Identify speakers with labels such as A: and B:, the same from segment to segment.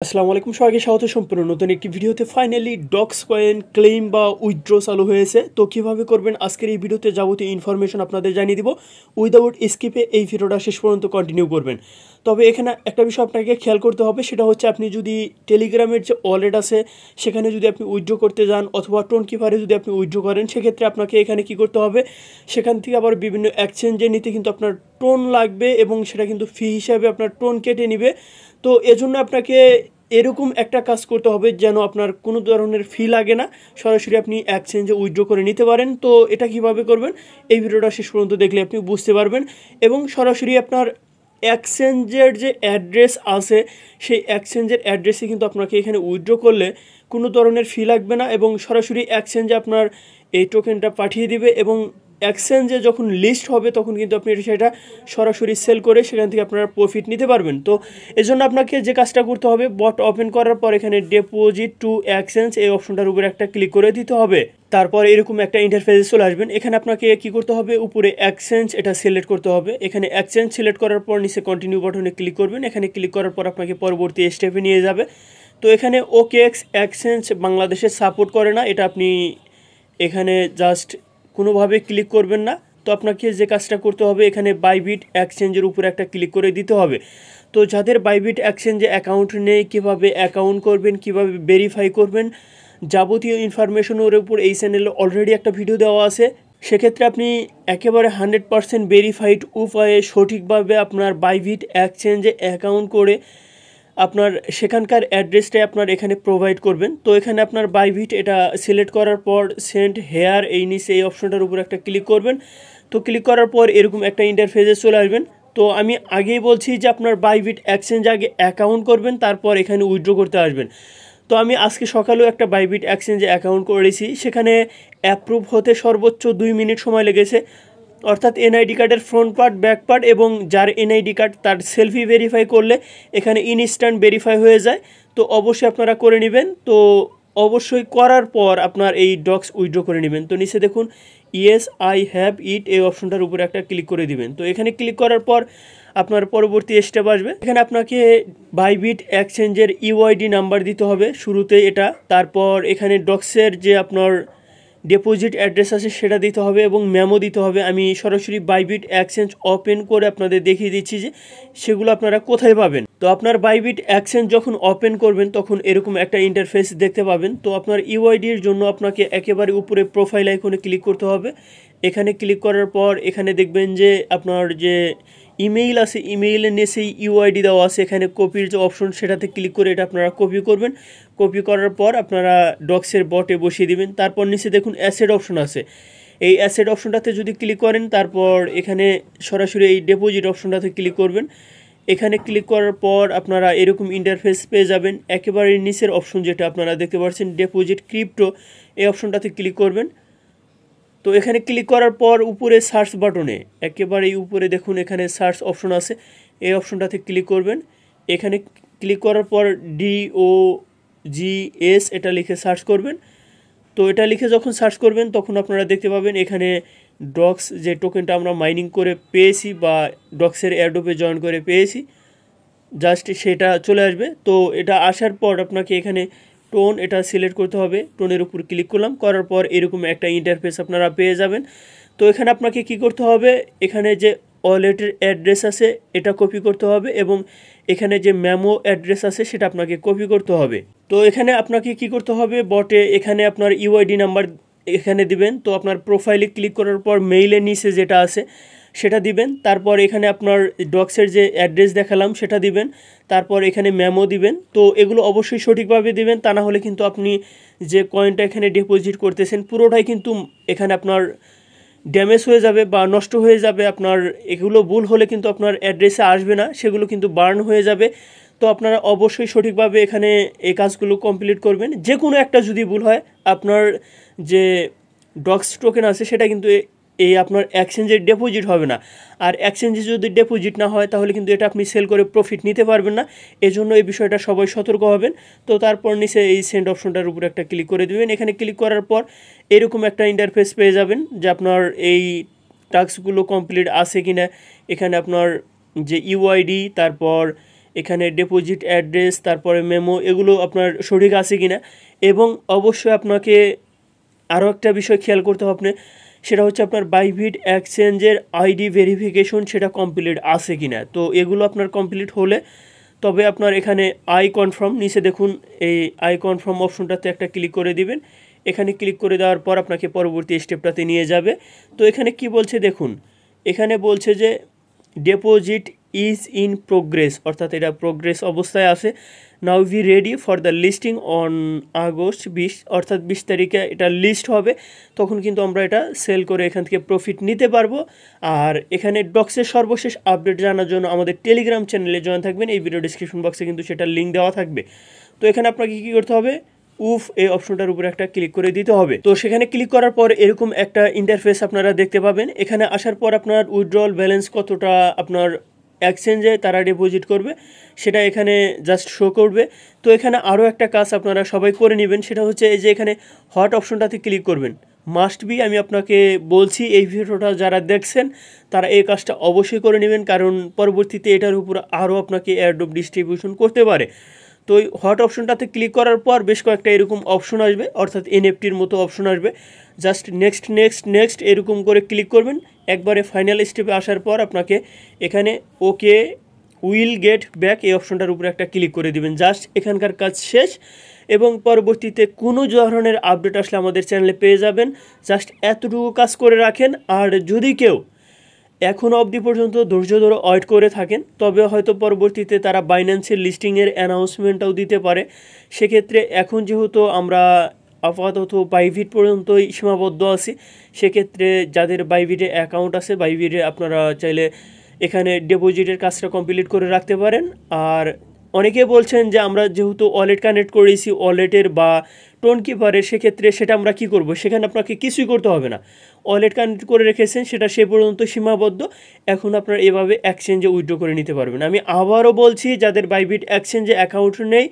A: আসসালামু আলাইকুম, সবাইকে স্বাগত সম্পূর্ণ নতুন একটি ভিডিওতে। ফাইনালি ডক্স কয়েন ক্লেম বা উইথড্র চালু হয়েছে। তো কিভাবে করবেন আজকের এই ভিডিওতে যাবতীয় ইনফরমেশন আপনাদের জানিয়ে দিব। উইদাউট স্কিপে এই ভিডিওটা শেষ পর্যন্ত কন্টিনিউ করবেন। তবে এখানে একটা বিষয় আপনাকে খেয়াল করতে হবে, সেটা হচ্ছে আপনি যদি টেলিগ্রামের যে ওয়ালেট আছে সেখানে যদি আপনি উইথড্র করতে যান অথবা টোন কিপারে যদি আপনি উইথড্র করেন, সেক্ষেত্রে আপনাকে এখানে কি করতে হবে, সেখান থেকে আবার বিভিন্ন এক্সচেঞ্জে নিতে কিন্তু আপনার টোন লাগবে এবং সেটা কিন্তু ফি হিসাবে আপনার টোন কেটে নেবে। তো এজন্য আপনাকে এরকম একটা কাজ করতে হবে যেন আপনার কোনো ধরনের ফি লাগে না, সরাসরি আপনি এক্সচেঞ্জে উইথড্র করে নিতে পারেন। তো এটা কিভাবে করবেন এই ভিডিওটা শেষ পর্যন্ত দেখলে আপনি বুঝতে পারবেন। এবং সরাসরি আপনার এক্সচেঞ্জের যে অ্যাড্রেস আছে সেই এক্সচেঞ্জের অ্যাড্রেসে কিন্তু আপনাকে এখানে উইথড্র করলে কোনো ধরনের ফি লাগবে না এবং সরাসরি এক্সচেঞ্জে আপনার এই টোকেনটা পাঠিয়ে দিবে এবং এক্সচেঞ্জে যখন লিস্ট হবে তখন কিন্তু আপনি সেটা সরাসরি সেল করে সেখান থেকে আপনারা প্রফিট নিতে পারবেন। তো এজন্য আপনাকে যে কাজটা করতে হবে, বট ওপেন করার পর এখানে ডিপোজিট টু এক্সচেঞ্জ এই অপশনটার উপরে একটা ক্লিক করে দিতে হবে। তারপর এরকম একটা ইন্টারফেসে চলে আসবেন। এখানে আপনাকে কি করতে হবে, উপরে এক্সচেঞ্জ এটা সিলেক্ট করতে হবে। এখানে এক্সচেঞ্জ সিলেক্ট করার পর নিচে কন্টিনিউ বাটনে ক্লিক করবেন। এখানে ক্লিক করার পর আপনাকে পরবর্তী স্টেপে নিয়ে যাবে। তো এখানে ওকেএক্স এক্সচেঞ্জ বাংলাদেশে সাপোর্ট করে না, এটা আপনি এখানে জাস্ট কোনোভাবে ক্লিক করবেন না। তো আপনাকে যে কাজটা করতে হবে, এখানে বাইবিট এক্সচেঞ্জের উপরে একটা ক্লিক করে দিতে হবে। তো যাদের বাইবিট এক্সচেঞ্জে অ্যাকাউন্ট নেই, কীভাবে অ্যাকাউন্ট করবেন, কীভাবে ভেরিফাই করবেন, যাবতীয় ইনফরমেশনের উপর এই চ্যানেলে অলরেডি একটা ভিডিও দেওয়া আছে। সেক্ষেত্রে আপনি একেবারে 100% ভেরিফাইড উপায়ে সঠিকভাবে আপনার বাইবিট এক্সচেঞ্জে অ্যাকাউন্ট করে আপনার সেখানকার অ্যাড্রেসটাই আপনার এখানে প্রোভাইড করবেন। তো এখানে আপনার বাইবিট এটা সিলেক্ট করার পর সেন্ড হেয়ার এই নিচে এই অপশনটার উপর একটা ক্লিক করবেন। তো ক্লিক করার পর এরকম একটা ইন্টারফেসে চলে আসবেন। তো আমি আগেই বলছি যে আপনার বাইবিট এক্সচেঞ্জ আগে অ্যাকাউন্ট করবেন, তারপর এখানে উইথড্র করতে আসবেন। তো আমি আজকে সকালেও একটা বাইবিট এক্সচেঞ্জে অ্যাকাউন্ট করেছি, সেখানে অ্যাপ্রুভ হতে সর্বোচ্চ 2 মিনিট সময় লেগেছে। অর্থাৎ এনআইডি কার্ডের ফ্রন্ট পার্ট, ব্যাক পার্ট এবং যার এনআইডি কার্ড তার সেলফি ভেরিফাই করলে এখানে ইনস্ট্যান্ট ভেরিফাই হয়ে যায়। তো অবশ্যই আপনারা করে নেবেন। তো অবশ্যই করার পর আপনার এই ডক্স উইথড্র করে নেবেন। তো নিচে দেখুন ইয়েস আই হ্যাভ ইট এই অপশনটার উপরে একটা ক্লিক করে দিবেন। তো এখানে ক্লিক করার পর আপনার পরবর্তী স্টেপ আসবে। এখানে আপনাকে বাইবিট এক্সচেঞ্জের ইউআইডি নাম্বার দিতে হবে শুরুতে এটা। তারপর এখানে ডক্সের যে আপনার ডিপোজিট অ্যাড্রেস আছে সেটা দিতে হবে এবং মেমো দিতে হবে। আমি সরাসরি বাইবিট এক্সচেঞ্জ ওপেন করে আপনাদের দেখিয়ে দিচ্ছি যে সেগুলো আপনারা কোথায় পাবেন। তো আপনার বাইবিট এক্সচেঞ্জ যখন ওপেন করবেন তখন এরকম একটা ইন্টারফেস দেখতে পাবেন। তো আপনার ইউআইডির জন্য আপনাকে একেবারে উপরে প্রোফাইল আইকনে ক্লিক করতে হবে। এখানে ক্লিক করার পর এখানে দেখবেন যে আপনার যে ইমেইল আছে, ইমেইলের নিচেই ইউআইডি দেওয়া আছে, এখানে কপির যে অপশন সেটাতে ক্লিক করে এটা আপনারা কপি করবেন। কপি করার পর আপনারা ডক্সের বটে বসিয়ে দিবেন। তারপর নিচে দেখুন অ্যাসেট অপশন আছে, এই অ্যাসেট অপশনটাতে যদি ক্লিক করেন তারপর এখানে সরাসরি এই ডিপোজিট অপশনটাতে ক্লিক করবেন। এখানে ক্লিক করার পর আপনারা এরকম ইন্টারফেস পেয়ে যাবেন। একেবারে নিচের অপশন যেটা আপনারা দেখতে পাচ্ছেন ডিপোজিট ক্রিপ্টো, এই অপশনটাতে ক্লিক করবেন। তো এখানে ক্লিক করার পর উপরে সার্চ বাটনে একেবারেই উপরে দেখুন এখানে সার্চ অপশন আছে, এই অপশনটাতে ক্লিক করবেন। এখানে ক্লিক করার পর DOGS এটা লিখে সার্চ করবেন। তো এটা লিখে যখন সার্চ করবেন তখন আপনারা দেখতে পাবেন এখানে ডক্স যে টোকেনটা আমরা মাইনিং করে পেয়েছি বা ডক্সের এয়ারড্রপে জয়েন করে পেয়েছি, জাস্ট সেটা চলে আসবে। তো এটা আসার পর আপনাকে এখানে টোন এটা সিলেক্ট করতে হবে। টোনের উপর ক্লিক করলাম, করার পর এরকম একটা ইন্টারফেস আপনারা পেয়ে যাবেন। তো এখানে আপনাকে কি করতে হবে, এখানে যে ওয়ালেটের অ্যাড্রেস আছে এটা কপি করতে হবে এবং এখানে যে মেমো অ্যাড্রেস আছে সেটা আপনাকে কপি করতে হবে। তো এখানে আপনাকে কি করতে হবে, বটে এখানে আপনার ইউআইডি নাম্বার এখানে দিবেন। তো আপনার প্রোফাইলে ক্লিক করার পর মেইলের নিচে যেটা আছে সেটা দিবেন। তারপর এখানে আপনার ডক্সের যে অ্যাড্রেস দেখালাম সেটা দিবেন। তারপর এখানে মেমো দিবেন। তো এগুলো অবশ্যই সঠিকভাবে দিবেন, তা না হলে কিন্তু আপনি যে কয়েনটা এখানে ডিপোজিট করতেছেন পুরোটাই কিন্তু এখানে আপনার ড্যামেজ হয়ে যাবে বা নষ্ট হয়ে যাবে। আপনার এগুলো ভুল হলে কিন্তু আপনার অ্যাড্রেসে আসবে না, সেগুলো কিন্তু বার্ন হয়ে যাবে। তো আপনারা অবশ্যই সঠিকভাবে এখানে এই কাজগুলো কমপ্লিট করবেন। যে কোনো একটা যদি ভুল হয় আপনার যে ডক্স টোকেন আছে সেটা কিন্তু এই আপনার এক্সচেঞ্জের ডিপোজিট হবে না। আর এক্সচেঞ্জে যদি ডিপোজিট না হয় তাহলে কিন্তু এটা আপনি সেল করে প্রফিট নিতে পারবেন না। এজন্য এই বিষয়টা সবাই সতর্ক হবেন। তো তারপর নিচে এই সেন্ড অপশনটার উপর একটা ক্লিক করে দেবেন। এখানে ক্লিক করার পর এরকম একটা ইন্টারফেস পেয়ে যাবেন যে আপনার এই টাস্কগুলো কমপ্লিট আছে কি না। এখানে আপনার যে ইউআইডি, তারপর এখানে ডিপোজিট অ্যাড্রেস, তারপরে মেমো, এগুলো আপনার সঠিক আছে কিনা। এবং অবশ্যই আপনাকে আরও একটা বিষয় খেয়াল করতে হবে, সেটা হচ্ছে আপনার বাইবিট এক্সচেঞ্জের আইডি ভেরিফিকেশন সেটা কমপ্লিট আছে কিনা। তো এগুলো আপনার কমপ্লিট হলে তবে আপনার এখানে আই কনফার্ম, নিচে দেখুন এই আই কনফার্ম অপশনটাতে একটা ক্লিক করে দিবেন। এখানে ক্লিক করে দেওয়ার পর আপনাকে পরবর্তী স্টেপটাতে নিয়ে যাবে। তো এখানে কি বলছে দেখুন, এখানে বলছে যে ডিপোজিট ইজ ইন প্রোগ্রেস, অর্থাৎ এটা প্রোগ্রেস অবস্থায় আছে। Now be ready for the listing on August 20, অর্থাৎ 20 তারিখে এটা লিস্ট হবে, তখন কিন্তু আমরা এটা সেল করে এখান থেকে প্রফিট নিতে পারবো। আর এখানে ডক্সের সর্বশেষ আপডেট জানার জন্য আমাদের টেলিগ্রাম চ্যানেলে জয়েন থাকবেন, এই ভিডিও ডিসক্রিপশন বক্সে কিন্তু সেটার লিঙ্ক দেওয়া থাকবে। তো এখানে আপনাকে কী করতে হবে, উফ এই অপশনটার উপরে একটা ক্লিক করে দিতে হবে। তো সেখানে ক্লিক করার পর এরকম একটা ইন্টারফেস আপনারা দেখতে পাবেন। এখানে আসার পর আপনার উইথড্রল ব্যালেন্স কতটা আপনার এক্সচেঞ্জে তারা ডিপোজিট করবে সেটা এখানে জাস্ট শো করবে। তো এখানে আরও একটা কাজ আপনারা সবাই করে নেবেন, সেটা হচ্ছে এই যে এখানে হট অপশনটাতে ক্লিক করবেন। মাস্ট বি, আমি আপনাকে বলছি এই ভিডিওটা যারা দেখছেন তারা এই কাজটা অবশ্যই করে নেবেন, কারণ পরবর্তীতে এটার উপর আরও আপনাকে এয়ারড্রপ ডিস্ট্রিবিউশন করতে পারে। তো ওই হট অপশনটাতে ক্লিক করার পর বেশ কয়েকটা এরকম অপশন আসবে, অর্থাৎ এনএফটির মতো অপশন আসবে। জাস্ট নেক্সট নেক্সট নেক্সট এরকম করে ক্লিক করবেন। একবারে ফাইনাল স্টেপে আসার পর আপনাকে এখানে ওকে উইল গেট ব্যাক এই অপশনটার উপরে একটা ক্লিক করে দিবেন। জাস্ট এখানকার কাজ শেষ, এবং পরবর্তীতে কোনো ধরনের আপডেট আসলে আমাদের চ্যানেলে পেয়ে যাবেন। জাস্ট এতটুকু কাজ করে রাখেন। আর যদি কেউ এখনও অবধি পর্যন্ত ধৈর্য ধরে ওয়েট করে থাকেন, তবে হয়তো পরবর্তীতে তারা বাইন্যান্সের লিস্টিংয়ের অ্যানাউন্সমেন্টটাও দিতে পারে। সেক্ষেত্রে এখন যেহেতু আমরা আপাতত বাইবিট পর্যন্তই সীমাবদ্ধ আছি, সেক্ষেত্রে যাদের বাইবিটে অ্যাকাউন্ট আছে, বাইবিটে আপনারা চাইলে এখানে ডিপোজিটের কাজটা কমপ্লিট করে রাখতে পারেন। আর অনেকে বলছেন যে আমরা যেহেতু ওয়ালেট কানেক্ট করেছি ওয়ালেটের বা টোন কিপারের, সেক্ষেত্রে সেটা আমরা কি করব, সেখানে আপনাকে কিছুই করতে হবে না। ওয়ালেট কানেক্ট করে রেখেছেন, সেটা সে পর্যন্ত সীমাবদ্ধ। এখন আপনারা এভাবে এক্সচেঞ্জে উইথড্র করে নিতে পারবেন। আমি আবারও বলছি, যাদের বাইবিট এক্সচেঞ্জে অ্যাকাউন্ট নেই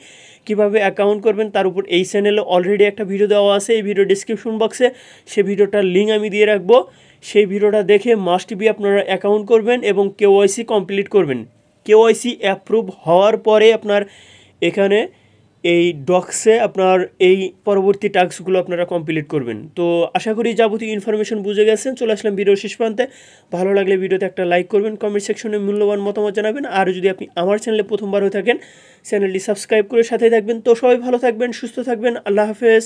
A: কীভাবে অ্যাকাউন্ট করবেন তার উপর এই চ্যানেলে অলরেডি একটা ভিডিও দেওয়া আছে, এই ভিডিও ডিসক্রিপশন বক্সে সেই ভিডিওটার লিঙ্ক আমি দিয়ে রাখবো। সেই ভিডিওটা দেখে মাস্ট বি আপনারা অ্যাকাউন্ট করবেন এবং কেওয়াইসি কমপ্লিট করবেন। কেওয়াইসি অ্যাপ্রুভ হওয়ার পরে আপনার এখানে এই ডক্সে আপনার এই পরবর্তী টাস্কগুলো আপনারা কমপ্লিট করবেন। তো আশা করি যাবতীয় ইনফরমেশন বুঝে গেছেন। চলে আসলাম ভিডিও শেষ প্রান্তে। ভালো লাগলে ভিডিওতে একটা লাইক করবেন, কমেন্ট সেকশনে মূল্যবান মতামত জানাবেন। আর যদি আপনি আমার চ্যানেলে প্রথমবার হয়ে থাকেন, চ্যানেলটি সাবস্ক্রাইব করে সাথে থাকবেন। তো সবাই ভালো থাকবেন, সুস্থ থাকবেন। আল্লাহ হাফেজ।